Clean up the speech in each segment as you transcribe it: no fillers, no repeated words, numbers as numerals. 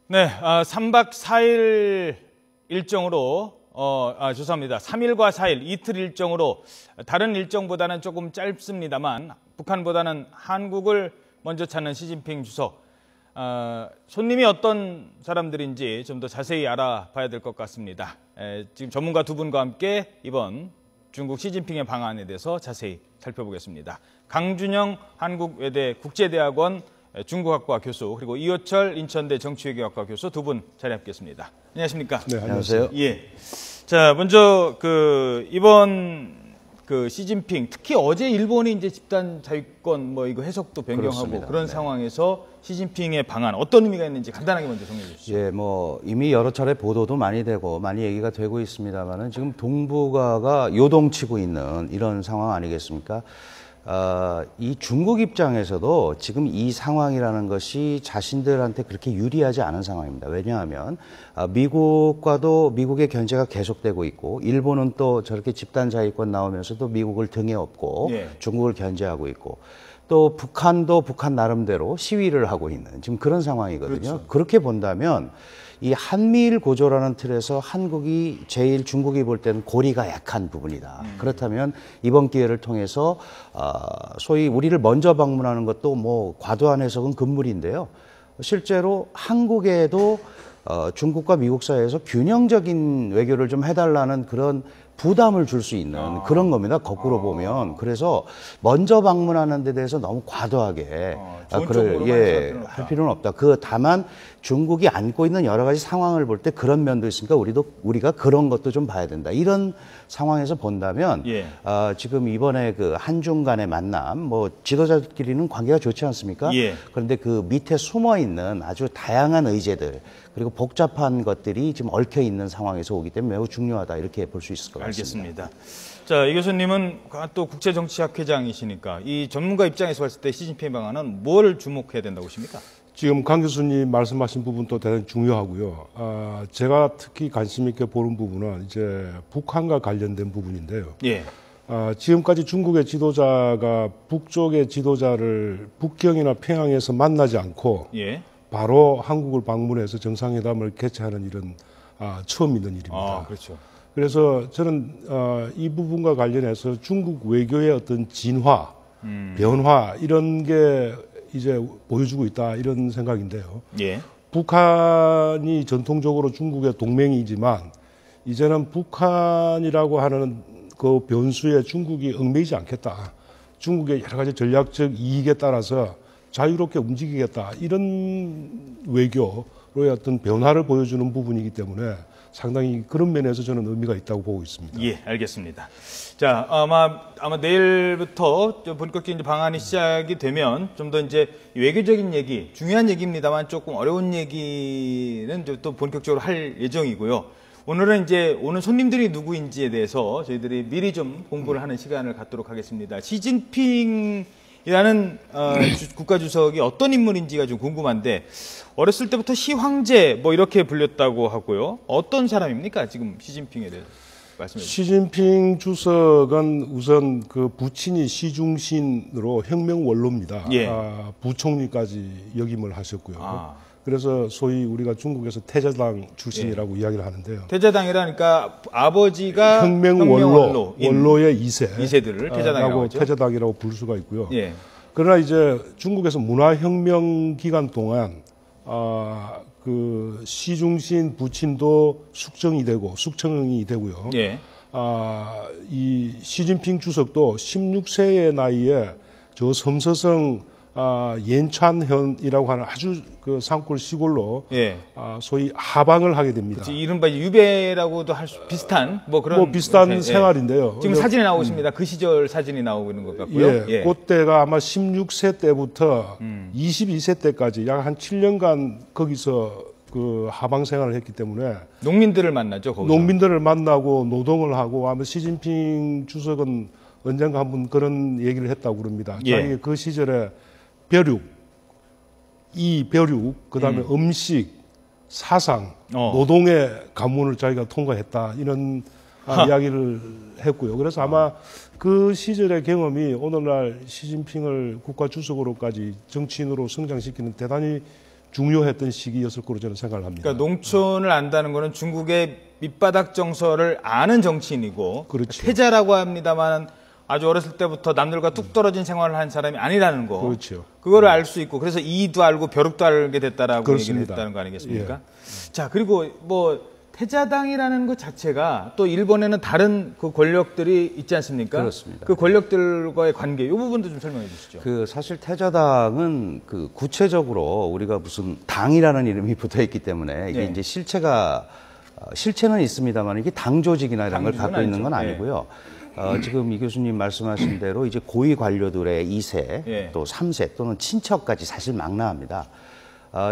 네, 3박 4일 일정으로, 죄송합니다. 3일과 4일, 이틀 일정으로 다른 일정보다는 조금 짧습니다만 북한보다는 한국을 먼저 찾는 시진핑 주석. 손님이 어떤 사람들인지 좀 더 자세히 알아봐야 될 것 같습니다. 지금 전문가 두 분과 함께 이번 중국 시진핑의 방안에 대해서 자세히 살펴보겠습니다. 강준영 한국외대 국제대학원 중국학과 교수, 그리고 이호철 인천대 정치외교학과 교수 두 분 자리하겠습니다. 안녕하십니까? 네, 안녕하세요. 예. 자, 먼저 이번 시진핑, 특히 어제 일본이 이제 집단 자유권 이거 해석도 변경하고 그렇습니다. 그런 네. 상황에서 시진핑의 방안 어떤 의미가 있는지 간단하게 먼저 정리해 주시죠. 예, 이미 여러 차례 보도도 많이 되고 많이 얘기가 되고 있습니다만은 지금 동북아가 요동치고 있는 이런 상황 아니겠습니까? 이 중국 입장에서도 지금 이 상황이라는 것이 자신들한테 그렇게 유리하지 않은 상황입니다. 왜냐하면 미국과도 미국의 견제가 계속되고 있고 일본은 또 저렇게 집단 자위권 나오면서도 미국을 등에 업고 예. 중국을 견제하고 있고 또 북한도 북한 나름대로 시위를 하고 있는 지금 그런 상황이거든요. 그렇죠. 그렇게 본다면 이 한미일 고조라는 틀에서 한국이 제일 중국이 볼 때는 고리가 약한 부분이다. 그렇다면 이번 기회를 통해서 소위 우리를 먼저 방문하는 것도 과도한 해석은 금물인데요. 실제로 한국에도 중국과 미국 사이에서 균형적인 외교를 좀 해달라는 그런 부담을 줄 수 있는 그런 겁니다. 거꾸로 보면. 그래서 먼저 방문하는 데 대해서 너무 과도하게 할 필요는 없다. 다만 중국이 안고 있는 여러 가지 상황을 볼 때 그런 면도 있으니까 우리가 그런 것도 좀 봐야 된다. 이런 상황에서 본다면 지금 이번에 한중 간의 만남, 지도자들끼리는 관계가 좋지 않습니까? 예. 그런데 그 밑에 숨어 있는 아주 다양한 의제들 그리고 복잡한 것들이 지금 얽혀 있는 상황에서 오기 때문에 매우 중요하다 이렇게 볼 수 있을 것 같습니다. 알겠습니다. 자, 이 교수님은 또 국제정치학 회장이시니까 이 전문가 입장에서 봤을 때 시진핑 방안은 뭘 주목해야 된다고 보십니까? 지금 강 교수님 말씀하신 부분도 대단히 중요하고요. 제가 특히 관심 있게 보는 부분은 이제 북한과 관련된 부분인데요. 예. 지금까지 중국의 지도자가 북쪽의 지도자를 북경이나 평양에서 만나지 않고 예. 바로 한국을 방문해서 정상회담을 개최하는 일은 처음 있는 일입니다. 그렇죠. 그래서 저는 이 부분과 관련해서 중국 외교의 어떤 진화, 변화 이런 게 이제 보여주고 있다 이런 생각인데요. 예. 북한이 전통적으로 중국의 동맹이지만 이제는 북한이라고 하는 그 변수에 중국이 얽매이지 않겠다. 중국의 여러 가지 전략적 이익에 따라서 자유롭게 움직이겠다. 이런 외교로의 어떤 변화를 보여주는 부분이기 때문에 상당히 그런 면에서 저는 의미가 있다고 보고 있습니다. 예, 알겠습니다. 자, 아마 내일부터 본격적인 방안이 시작이 되면 좀 더 이제 외교적인 얘기, 중요한 얘기입니다만 조금 어려운 얘기는 또 본격적으로 할 예정이고요. 오늘은 이제 오는 손님들이 누구인지에 대해서 저희들이 미리 좀 공부를 하는 시간을 갖도록 하겠습니다. 시진핑이라는 국가주석이 어떤 인물인지가 좀 궁금한데 어렸을 때부터 시황제 이렇게 불렸다고 하고요. 어떤 사람입니까? 지금 시진핑에 대해서 말씀해 주세요. 시진핑 주석은 우선 그 부친이 시중신으로 혁명 원로입니다. 예. 부총리까지 역임을 하셨고요. 그래서 소위 우리가 중국에서 태자당 출신이라고 이야기를 하는데요. 태자당이라니까 아버지가 혁명 원로의 2세들을 태자당이라고 하죠. 태자당이라고 부를 수가 있고요. 예. 그러나 이제 중국에서 문화혁명 기간 동안 그 시중신 부친도 숙청이 되고요. 예. 이 시진핑 주석도 16세의 나이에 저 섬서성 옌찬현이라고 하는 아주 그 산골 시골로 소위 하방을 하게 됩니다. 그치, 이른바 유배라고도 할 수 비슷한 그런 비슷한 생활인데요. 지금 사진이 나오고 있습니다. 그 시절 사진이 나오고 있는 것 같고요. 예. 그때가 아마 16세 때부터 22세 때까지 약 한 7년간 거기서 그 하방 생활을 했기 때문에 농민들을 만나죠. 거기서. 농민들을 만나고 노동을 하고 아마 시진핑 주석은 언젠가 한번 그런 얘기를 했다고 그럽니다. 자기 그 시절에 벼룩, 그다음에 음식, 사상, 노동의 관문을 자기가 통과했다 이런 이야기를 했고요. 그래서 아마 그 시절의 경험이 오늘날 시진핑을 국가 주석으로까지 정치인으로 성장시키는 대단히 중요했던 시기였을 거로 저는 생각을 합니다. 그러니까 농촌을 안다는 거는 중국의 밑바닥 정서를 아는 정치인이고 그렇죠. 태자라고 합니다만 아주 어렸을 때부터 남들과 뚝 떨어진 생활을 한 사람이 아니라는 거. 그렇죠. 그거를 알 수 있고 그래서 이도 알고 벼룩도 알게 됐다라고 그렇습니다. 얘기를 했다는 거 아니겠습니까? 자, 그리고 뭐 태자당이라는 것 자체가 또 일본에는 다른 그 권력들이 있지 않습니까? 그렇습니다. 그 권력들과의 관계, 이 부분도 좀 설명해 주시죠. 그 사실 태자당은 그 구체적으로 우리가 무슨 당이라는 이름이 붙어 있기 때문에 이게 네. 이제 실체는 있습니다만 이게 당 조직이나 이런 걸 당 조직은 갖고 있는 건 아니죠. 아니고요. 지금 이 교수님 말씀하신 대로 이제 고위 관료들의 2세 예. 또 3세 또는 친척까지 사실 망라합니다.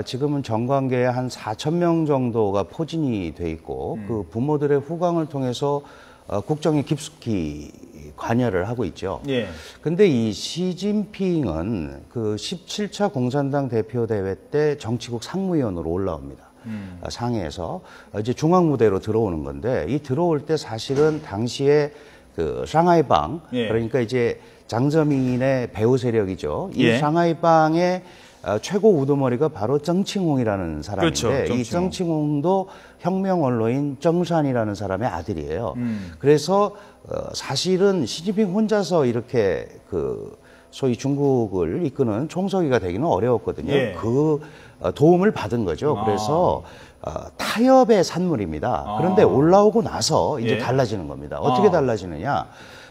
지금은 정관계에 한 4,000명 정도가 포진이 돼 있고 그 부모들의 후광을 통해서 국정에 깊숙이 관여를 하고 있죠. 예. 근데 이 시진핑은 그 17차 공산당 대표 대회 때 정치국 상무위원으로 올라옵니다. 상해에서 이제 중앙 무대로 들어오는 건데 이 들어올 때 사실은 당시에 그 상하이방 예. 그러니까 이제 장저민의 배후 세력이죠. 이 예. 상하이방의 최고 우두머리가 바로 정칭홍이라는 사람인데 그렇죠, 이 정칭홍. 정칭홍도 혁명 언론인 정산이라는 사람의 아들이에요. 그래서 사실은 시진핑 혼자서 이렇게 그 소위 중국을 이끄는 총서기가 되기는 어려웠거든요. 예. 그 도움을 받은 거죠. 그래서 타협의 산물입니다. 그런데 올라오고 나서 이제 예. 달라지는 겁니다. 어떻게 달라지느냐?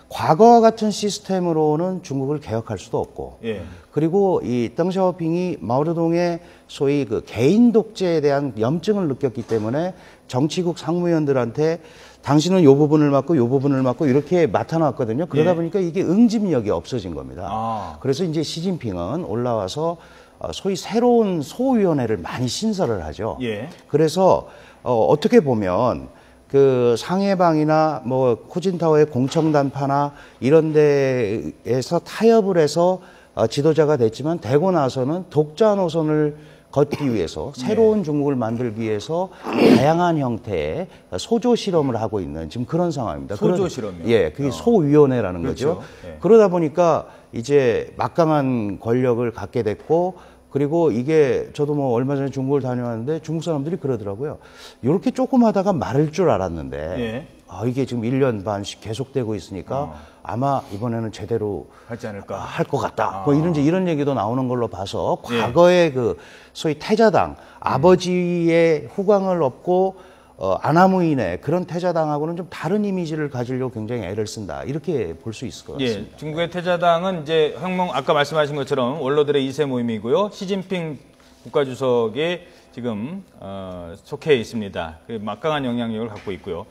과거와 같은 시스템으로는 중국을 개혁할 수도 없고, 예. 그리고 이 덩샤오핑이 마오쩌둥의 소위 그 개인 독재에 대한 염증을 느꼈기 때문에 정치국 상무위원들한테 당신은 요 부분을 맡고 요 부분을 맡고 이렇게 맡아놨거든요. 그러다 예. 보니까 이게 응집력이 없어진 겁니다. 그래서 이제 시진핑은 올라와서 소위 새로운 소위원회를 많이 신설을 하죠. 예. 그래서 어떻게 보면 그 상해방이나 뭐 후진타오의 공청단파나 이런 데에서 타협을 해서 지도자가 됐지만 되고 나서는 독자 노선을 걷기 위해서 새로운 중국을 만들기 위해서 다양한 형태의 소조 실험을 하고 있는 지금 그런 상황입니다. 소조 실험이요? 예, 그게 소위원회라는 그렇죠. 거죠. 예. 그러다 보니까 이제 막강한 권력을 갖게 됐고 그리고 이게 저도 뭐 얼마 전에 중국을 다녀왔는데 중국 사람들이 그러더라고요. 이렇게 조금 하다가 마를 줄 알았는데 예. 이게 지금 1년 반씩 계속되고 있으니까 아마 이번에는 제대로 하지 않을까. 할 것 같다. 뭐 이런 얘기도 나오는 걸로 봐서 예. 과거의 그 소위 태자당 아버지의 후광을 얻고 아나무인의 그런 태자당하고는 좀 다른 이미지를 가지려고 굉장히 애를 쓴다. 이렇게 볼 수 있을 것 같습니다. 예, 중국의 태자당은 이제 혁명 아까 말씀하신 것처럼 원로들의 2세 모임이고요. 시진핑 국가주석이 지금 속해 있습니다. 막강한 영향력을 갖고 있고요.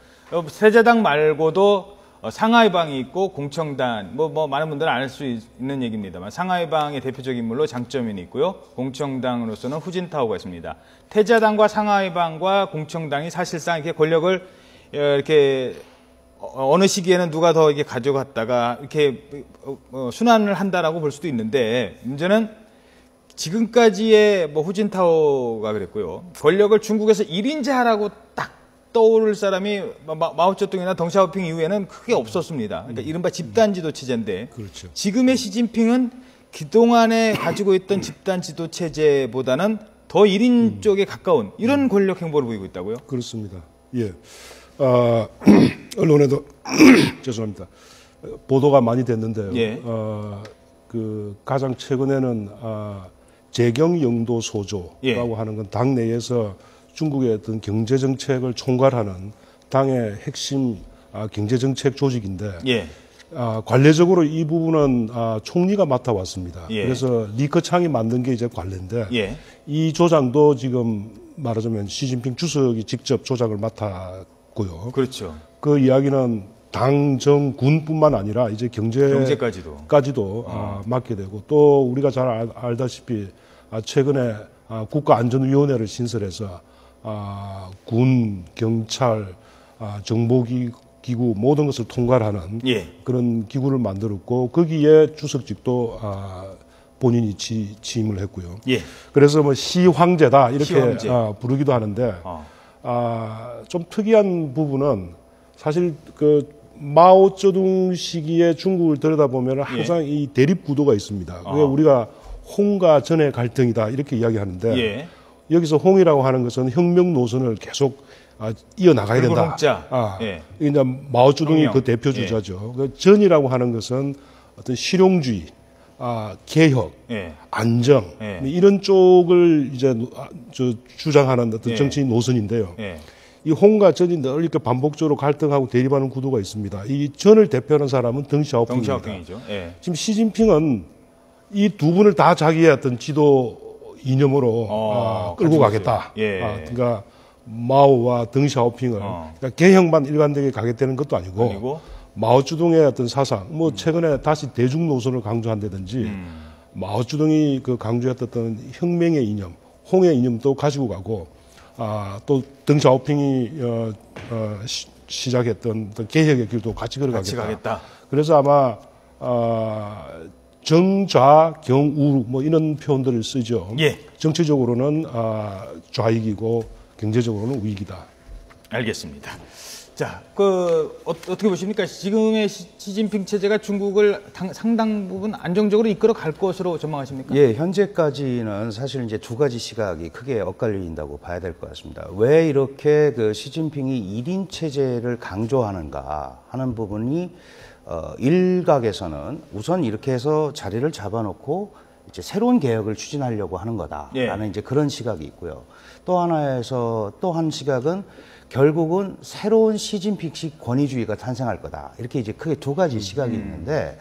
태자당 말고도 상하이방이 있고 공청단 뭐 많은 분들은 알 수 있는 얘기입니다만 상하이방의 대표적 인물로 장쩌민이 있고요. 공청당으로서는 후진타오가 있습니다. 태자당과 상하이방과 공청당이 사실상 이렇게 권력을 이렇게 어느 시기에는 누가 더 이게 가져갔다가 이렇게 순환을 한다라고 볼 수도 있는데 문제는 지금까지의 뭐 후진타오가 그랬고요. 권력을 중국에서 1인제하라고 딱 떠오를 사람이 마오쩌둥이나 덩샤오핑 이후에는 크게 없었습니다. 그러니까 이른바 집단지도 체제인데 그렇죠. 지금의 시진핑은 그동안에 가지고 있던 집단지도 체제보다는 더 1인 쪽에 가까운 이런 권력 행보를 보이고 있다고요? 그렇습니다. 예. 언론에도 죄송합니다. 보도가 많이 됐는데요. 예. 그 가장 최근에는 재경영도 소조라고 예. 하는 건 당내에서 중국의 어떤 경제 정책을 총괄하는 당의 핵심 경제 정책 조직인데 예. 관례적으로 이 부분은 총리가 맡아왔습니다. 예. 그래서 리커창이 만든 게 이제 관례인데 예. 이 조장도 지금 말하자면 시진핑 주석이 직접 조작을 맡았고요. 그렇죠. 그 이야기는 당, 정, 군뿐만 아니라 이제 경제까지도 맡게 되고 또 우리가 잘 알다시피 최근에 국가안전위원회를 신설해서 군, 경찰, 정보기구 모든 것을 통괄하는 예. 그런 기구를 만들었고 거기에 주석직도 본인이 취임을 했고요. 예. 그래서 뭐 시황제다 이렇게 시황제. 부르기도 하는데 좀 특이한 부분은 사실 그 마오쩌둥 시기에 중국을 들여다보면 항상 이 대립 구도가 있습니다. 그게 우리가 홍과 전의 갈등이다 이렇게 이야기하는데 예. 여기서 홍이라고 하는 것은 혁명 노선을 계속 이어나가야 된다. 홍자. 예. 이제 마오쩌둥이 혁명. 그 대표 주자죠. 그 전이라고 하는 것은 어떤 실용주의, 개혁, 예. 안정 예. 이런 쪽을 이제 주장하는 어떤 예. 정치 노선인데요. 예. 이 홍과 전이 늘 이렇게 반복적으로 갈등하고 대립하는 구도가 있습니다. 이 전을 대표하는 사람은 덩샤오핑입니다. 덩샤오핑이죠. 예. 지금 시진핑은 이 두 분을 다 자기의 어떤 지도 이념으로 끌고 가겠다. 예. 그러니까 마오와 덩샤오핑을 그러니까 개혁만 일관되게 가겠다는 것도 아니고 마오쩌둥의 어떤 사상, 뭐 최근에 다시 대중 노선을 강조한다든지 마오쩌둥이 그 강조했던 어떤 혁명의 이념, 홍의 이념도 가지고 가고 또 덩샤오핑이 시작했던 어떤 개혁의 길도 같이 걸어가겠다. 그래서 아마 정좌 경우 뭐 이런 표현들을 쓰죠. 예. 정치적으로는 좌익이고 경제적으로는 우익이다. 알겠습니다. 자, 어떻게 보십니까? 지금의 시진핑 체제가 중국을 상당 부분 안정적으로 이끌어 갈 것으로 전망하십니까? 예, 현재까지는 사실 이제 두 가지 시각이 크게 엇갈린다고 봐야 될 것 같습니다. 왜 이렇게 그 시진핑이 1인 체제를 강조하는가 하는 부분이 일각에서는 우선 이렇게 해서 자리를 잡아놓고 이제 새로운 개혁을 추진하려고 하는 거다라는 이제 그런 시각이 있고요. 또 한 시각은 결국은 새로운 시진핑식 권위주의가 탄생할 거다. 이렇게 이제 크게 두 가지 시각이 있는데,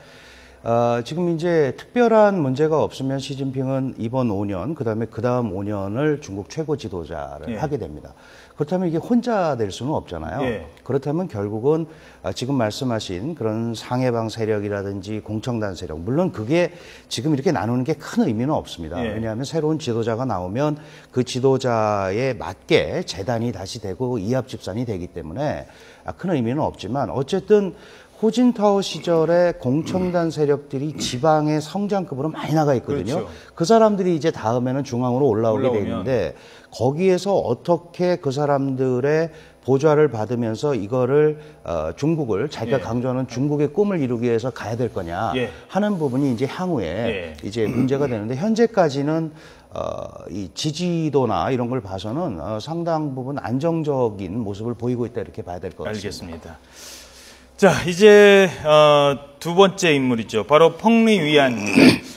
지금 이제 특별한 문제가 없으면 시진핑은 이번 5년, 그 다음 5년을 중국 최고 지도자를 하게 됩니다. 그렇다면 이게 혼자 될 수는 없잖아요. 그렇다면 결국은 지금 말씀하신 그런 상해방 세력이라든지 공청단 세력, 물론 그게 지금 이렇게 나누는 게 큰 의미는 없습니다. 왜냐하면 새로운 지도자가 나오면 그 지도자에 맞게 재단이 다시 되고 이합집산이 되기 때문에 큰 의미는 없지만 어쨌든 호진타오 시절에 공청단 세력들이 지방의 성장급으로 많이 나가 있거든요. 그렇죠. 그 사람들이 이제 다음에는 중앙으로 올라오게 되는데 거기에서 어떻게 그 사람들의 보좌를 받으면서 이거를 중국을 자기가 강조하는 중국의 꿈을 이루기 위해서 가야 될 거냐 하는 부분이 이제 향후에 이제 문제가 되는데 현재까지는 이 지지도나 이런 걸 봐서는 상당 부분 안정적인 모습을 보이고 있다 이렇게 봐야 될 것 같습니다. 알겠습니다. 자, 이제 두 번째 인물이죠. 바로 펑리위안.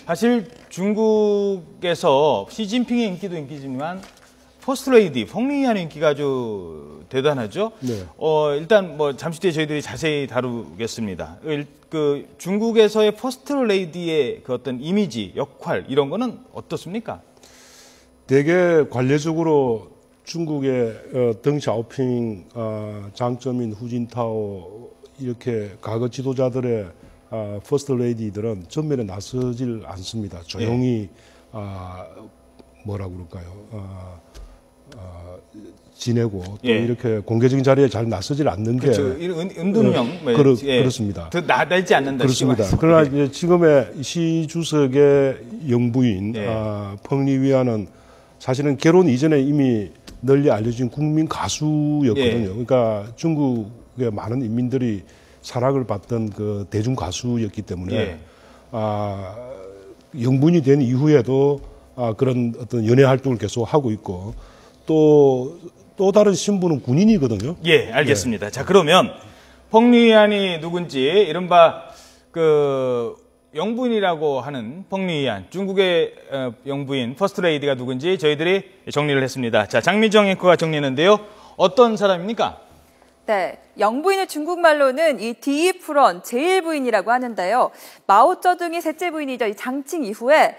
사실 중국에서 시진핑의 인기도 인기지만 퍼스트레이디 펑리위안의 인기가 아주 대단하죠. 일단 뭐 잠시 뒤에 저희들이 자세히 다루겠습니다. 그 중국에서의 퍼스트레이디의 그 어떤 이미지, 역할 이런 거는 어떻습니까? 되게 관례적으로 중국의 덩샤오핑 장점인 후진타오 이렇게 과거 지도자들의 퍼스트 레이디들은 전면에 나서질 않습니다. 조용히 뭐라고 그럴까요? 지내고 또 이렇게 공개적인 자리에 잘 나서질 않는 게 은둔형 그렇습니다. 나달지 않는다. 그렇습니다. 그러나 이제 지금의 시 주석의 영부인 펑리위안은 사실은 결혼 이전에 이미 널리 알려진 국민 가수였거든요. 그러니까 중국의 많은 인민들이 사랑을 받던 그 대중 가수였기 때문에 영부인이 된 이후에도 그런 어떤 연예 활동을 계속 하고 있고 또 다른 신분은 군인이거든요. 예, 알겠습니다. 자, 그러면 펑리위안이 누군지 이른바 그 영부인이라고 하는 펑리위안, 중국의 영부인 퍼스트레이디가 누군지 저희들이 정리를 했습니다. 자, 장미정 앵커가 정리했는데요. 어떤 사람입니까? 네, 영부인을 중국말로는 이 디이프런 제1부인이라고 하는데요. 마오쩌둥이 셋째 부인이죠. 이 장칭 이후에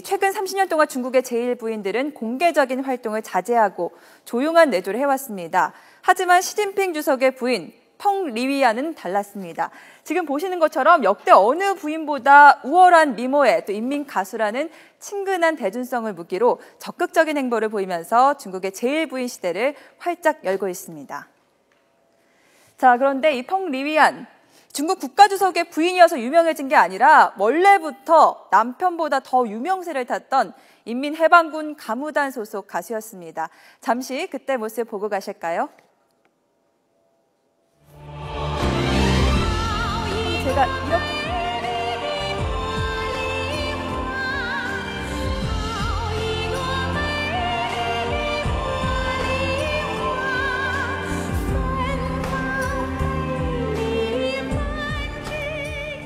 최근 30년 동안 중국의 제1부인들은 공개적인 활동을 자제하고 조용한 내조를 해왔습니다. 하지만 시진핑 주석의 부인 펑리위안은 달랐습니다. 지금 보시는 것처럼 역대 어느 부인보다 우월한 미모에 또 인민 가수라는 친근한 대중성을 무기로 적극적인 행보를 보이면서 중국의 제1부인 시대를 활짝 열고 있습니다. 자, 그런데 이 펑리위안, 중국 국가주석의 부인이어서 유명해진 게 아니라 원래부터 남편보다 더 유명세를 탔던 인민해방군 가무단 소속 가수였습니다. 잠시 그때 모습 보고 가실까요? 제가 이렇게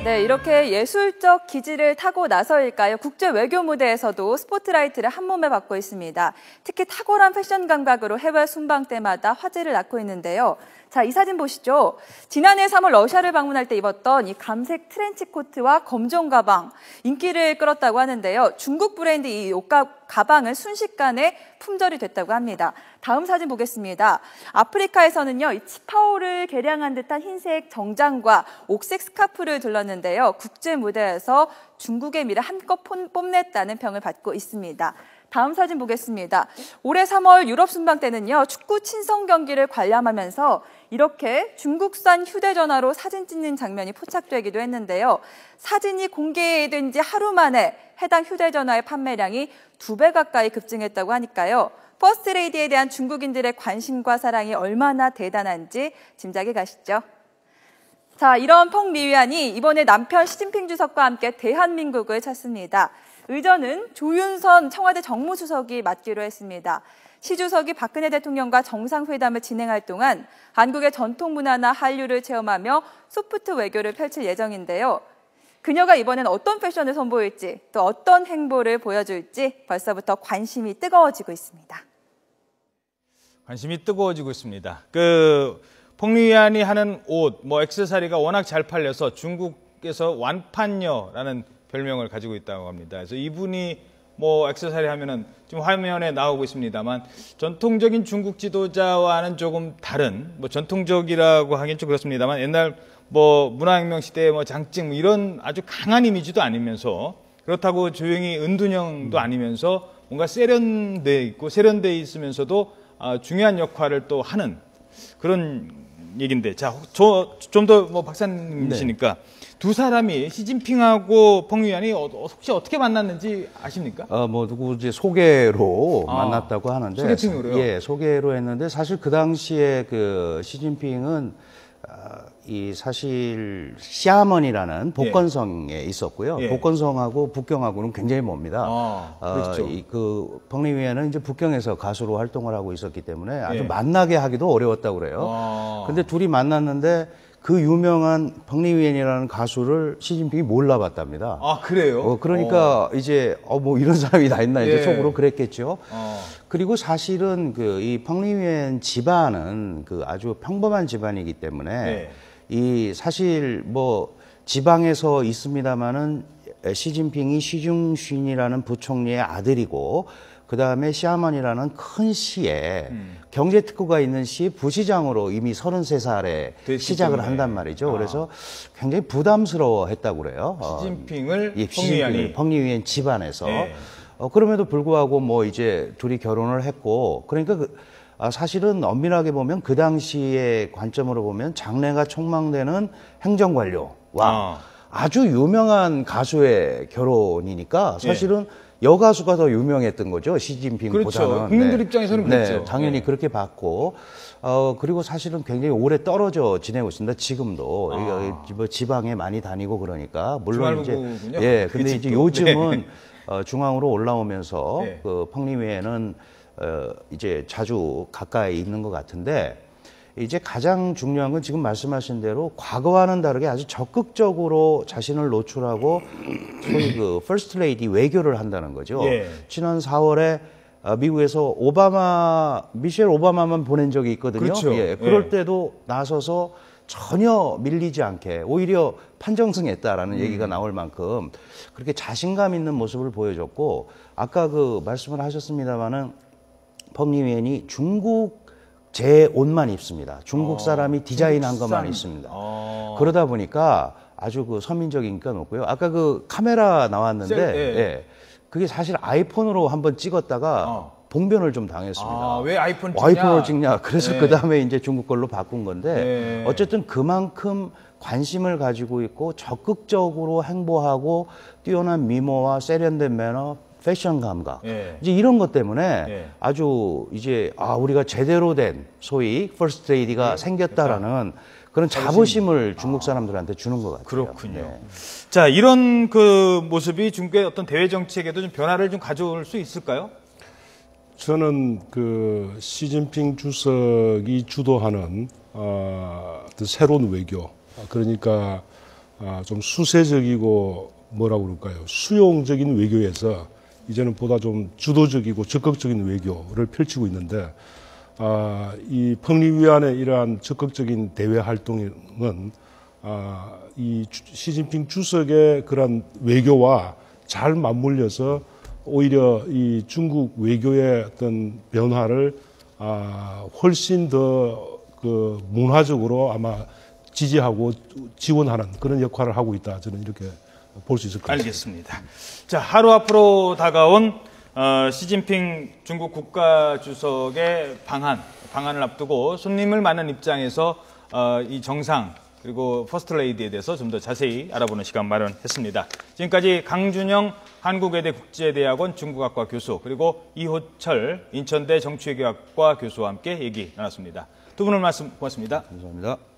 네, 이렇게 예술적 기질을 타고 나서일까요? 국제 외교 무대에서도 스포트라이트를 한 몸에 받고 있습니다. 특히 탁월한 패션 감각으로 해외 순방 때마다 화제를 낳고 있는데요. 자, 이 사진 보시죠. 지난해 3월 러시아를 방문할 때 입었던 이 감색 트렌치 코트와 검정 가방 인기를 끌었다고 하는데요. 중국 브랜드 이 옷과 가방은 순식간에 품절이 됐다고 합니다. 다음 사진 보겠습니다. 아프리카에서는요, 이 치파오를 개량한 듯한 흰색 정장과 옥색 스카프를 둘렀는데요. 국제 무대에서 중국의 미를 한껏 뽐냈다는 평을 받고 있습니다. 다음 사진 보겠습니다. 올해 3월 유럽 순방 때는요, 축구 친선 경기를 관람하면서 이렇게 중국산 휴대전화로 사진 찍는 장면이 포착되기도 했는데요. 사진이 공개된 지 하루 만에 해당 휴대전화의 판매량이 2배 가까이 급증했다고 하니까요. 퍼스트레이디에 대한 중국인들의 관심과 사랑이 얼마나 대단한지 짐작이 가시죠. 자, 이런 펑리위안이 이번에 남편 시진핑 주석과 함께 대한민국을 찾습니다. 의전은 조윤선 청와대 정무수석이 맡기로 했습니다. 시 주석이 박근혜 대통령과 정상회담을 진행할 동안 한국의 전통 문화나 한류를 체험하며 소프트 외교를 펼칠 예정인데요. 그녀가 이번엔 어떤 패션을 선보일지 또 어떤 행보를 보여줄지 벌써부터 관심이 뜨거워지고 있습니다. 관심이 뜨거워지고 있습니다. 펑리위안이 하는 옷, 액세서리가 워낙 잘 팔려서 중국에서 완판녀라는 별명을 가지고 있다고 합니다. 그래서 이분이 액세서리 하면은 지금 화면에 나오고 있습니다만 전통적인 중국 지도자와는 조금 다른 전통적이라고 하긴 좀 그렇습니다만 옛날 문화혁명 시대의 장증 이런 아주 강한 이미지도 아니면서 그렇다고 조용히 은둔형도 아니면서 뭔가 세련돼 있으면서도 중요한 역할을 또 하는 그런 얘기인데 자, 좀 더 박사님이시니까 두 사람이 시진핑하고 펑리위안이 혹시 어떻게 만났는지 아십니까? 누구 이제 소개로 만났다고 하는데 소개팅으로요? 예, 소개로 했는데 사실 그 당시에 그시진핑은 사실 시아먼이라는 복건성에 있었고요. 예. 복건성하고 북경하고는 굉장히 멉니다. 그렇죠. 펑리위안은 이제 북경에서 가수로 활동을 하고 있었기 때문에 아주 예. 만나게 하기도 어려웠다고 그래요. 근데 둘이 만났는데 그 유명한 펑리위안이라는 가수를 시진핑이 몰라봤답니다. 아, 그래요? 그러니까 이제 이런 사람이 다 있나 이제 예. 속으로 그랬겠죠. 그리고 사실은 이 펑리위안 집안은 아주 평범한 집안이기 때문에 이 사실 지방에서 있습니다마는 시진핑이 시중신이라는 부총리의 아들이고 그 다음에 시아먼이라는 큰 시에 경제특구가 있는 시 부시장으로 이미 33살에 시작을 한단 말이죠. 그래서 굉장히 부담스러워 했다고 그래요. 시진핑을 펑리위안 집안에서. 그럼에도 불구하고 이제 둘이 결혼을 했고 그러니까 사실은 엄밀하게 보면 그 당시의 관점으로 보면 장래가 촉망되는 행정관료와 아주 유명한 가수의 결혼이니까 사실은 여가수가 더 유명했던 거죠. 시진핑보다는. 그렇죠. 국민들 입장에서는 그렇죠. 당연히 그렇게 봤고 그리고 사실은 굉장히 오래 떨어져 지내고 있습니다. 지금도 지방에 많이 다니고 그러니까 물론 이제 근데 이제 요즘은 중앙으로 올라오면서 펑리위안은 이제 자주 가까이 있는 것 같은데 이제 가장 중요한 건 지금 말씀하신 대로 과거와는 다르게 아주 적극적으로 자신을 노출하고 소위 퍼스트 레이디 외교를 한다는 거죠. 지난 4월에 미국에서 미셸 오바마만 보낸 적이 있거든요. 그렇죠. 그럴 때도 나서서 전혀 밀리지 않게 오히려 판정승했다라는 얘기가 나올 만큼 그렇게 자신감 있는 모습을 보여줬고 아까 말씀을 하셨습니다마는 펑리위안이 중국 제 옷만 입습니다. 중국 사람이 디자인한 것만 입습니다. 그러다 보니까 아주 서민적인기가 높고요. 아까 카메라 나왔는데 그게 사실 아이폰으로 한번 찍었다가 봉변을 좀 당했습니다. 왜 아이폰으로 찍냐? 그래서 그 다음에 이제 중국 걸로 바꾼 건데 어쨌든 그만큼 관심을 가지고 있고 적극적으로 행보하고 뛰어난 미모와 세련된 매너, 패션 감각 이제 이런 것 때문에 아주 이제 우리가 제대로 된 소위 퍼스트 레이디가 생겼다라는 그런 자부심을 중국 사람들한테 주는 것 같아요. 그렇군요. 자, 이런 모습이 중국의 어떤 대외 정책에도 좀 변화를 좀 가져올 수 있을까요? 저는 시진핑 주석이 주도하는 새로운 외교, 그러니까 좀 수세적이고 뭐라고 그럴까요? 수용적인 외교에서 이제는 보다 좀 주도적이고 적극적인 외교를 펼치고 있는데 이 평리위안의 이러한 적극적인 대외 활동은 이 시진핑 주석의 그런 외교와 잘 맞물려서 오히려 이 중국 외교의 어떤 변화를 훨씬 더 그 문화적으로 아마 지지하고 지원하는 그런 역할을 하고 있다. 저는 이렇게 볼 수 있을 것 같습니다. 알겠습니다. 자, 하루 앞으로 다가온 시진핑 중국 국가주석의 방한을 앞두고 손님을 많은 입장에서 이 정상 그리고 퍼스트레이디에 대해서 좀 더 자세히 알아보는 시간 마련했습니다. 지금까지 강준영 한국외대 국제대학원 중국학과 교수 그리고 이호철 인천대 정치외교학과 교수와 함께 얘기 나눴습니다. 두 분의 말씀 고맙습니다. 감사합니다.